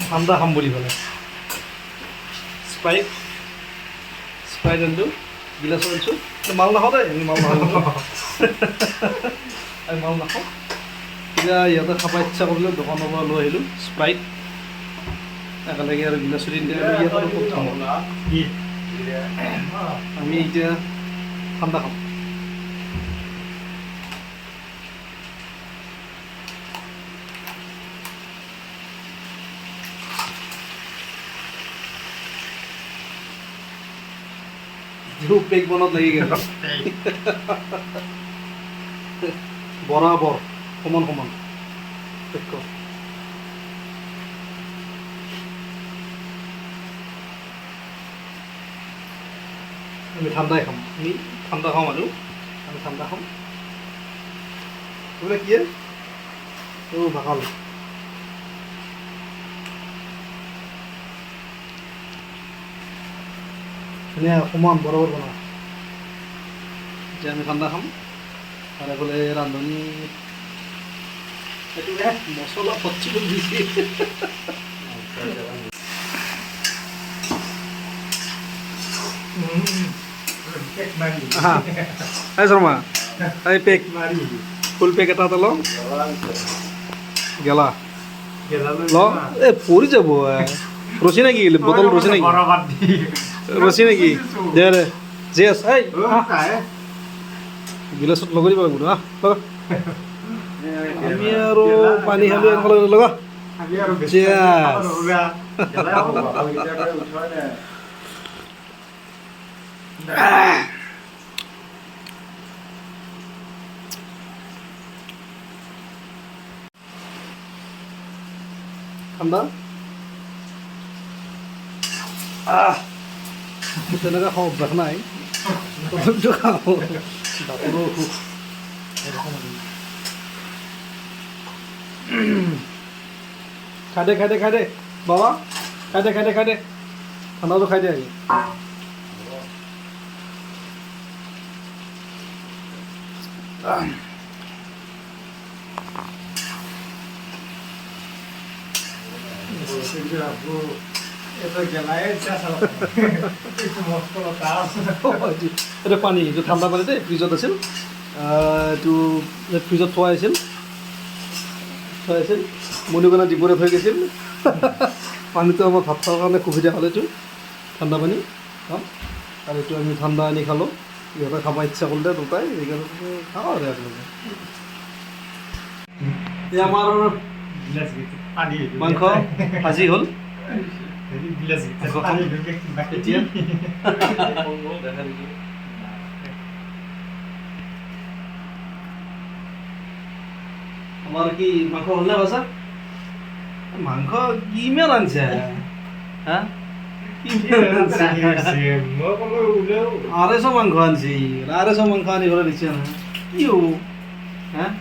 ঠাণ্ডা খাম বুলি ক'লে স্প্ৰাইট আনিলোঁ গিলাচত আনিছোঁ মাল নাখাওঁ দেই আমি মাল নাখাওঁ আমি মাল নাখাওঁ এতিয়া ইয়াতে খাব ইচ্ছা কৰিলে দোকানৰ পৰা লৈ আহিলোঁ স্প্ৰাইট একেলগে আৰু গিলাচত ইয়াত আৰু ক'ত খাম আমি এতিয়া ঠাণ্ডা খাম পেক বনত লাগি গেল বরাবর সমান সমান পেক কর আমি ঠান্ডাই খাম আমি ঠান্ডা খাম আৰু আমি ঠান্ডা খাম তোমরা কি ও ভাকাল সমান বরাবর বনা যে আমি ঠান্ডা খাম আর এফালে রাঁধুনি একটু মশলা পচ্ছি করে দিছি শর্মা এই পেক ফুল পেক এটা ল গেলা ল এ পড়ি যাব রসি নাকি বোতল রসি নাকি রসি নাকি দে রে জেস এই গিলাচত লগাই দিব লাগিব না আমি আৰু পানী খালি এনেকৈ লগা ঠাণ্ডা তেনেকৈ খাওঁ অভ্যাস নাই তথাপিতো খাওঁ দাঁতৰো অসুখ খাই দে বাবা খাই দে ঠাণ্ডাটো খাই দে আহি এটা পানী এইটো ঠাণ্ডা পানী দেই ফ্ৰিজত আছিল এইটো ফ্ৰিজত থোৱা আছিল মণিকণা ডিপৰে থৈ গৈছিল পানীটো আমাৰ ভাত খোৱাৰ কাৰণে সুবিধা হ'ল এইটো ঠাণ্ডা পানী খাম আৰু এইটো আমি ঠাণ্ডা আনি খালোঁ ইহঁতে খাব ইচ্ছা কৰিলে দুটাই সেইকাৰণে খাওঁ আৰু একেলগে এই আমাৰ মাংস ভাজি হ'ল আমার কি মাংস হল না বাসা মাংস কিমান আনছে হ্যাঁ আড়াইশো মাংস আনছি আড়াইশো মাংস আনি ঘরে দিচ্ছে না কি হ্যাঁ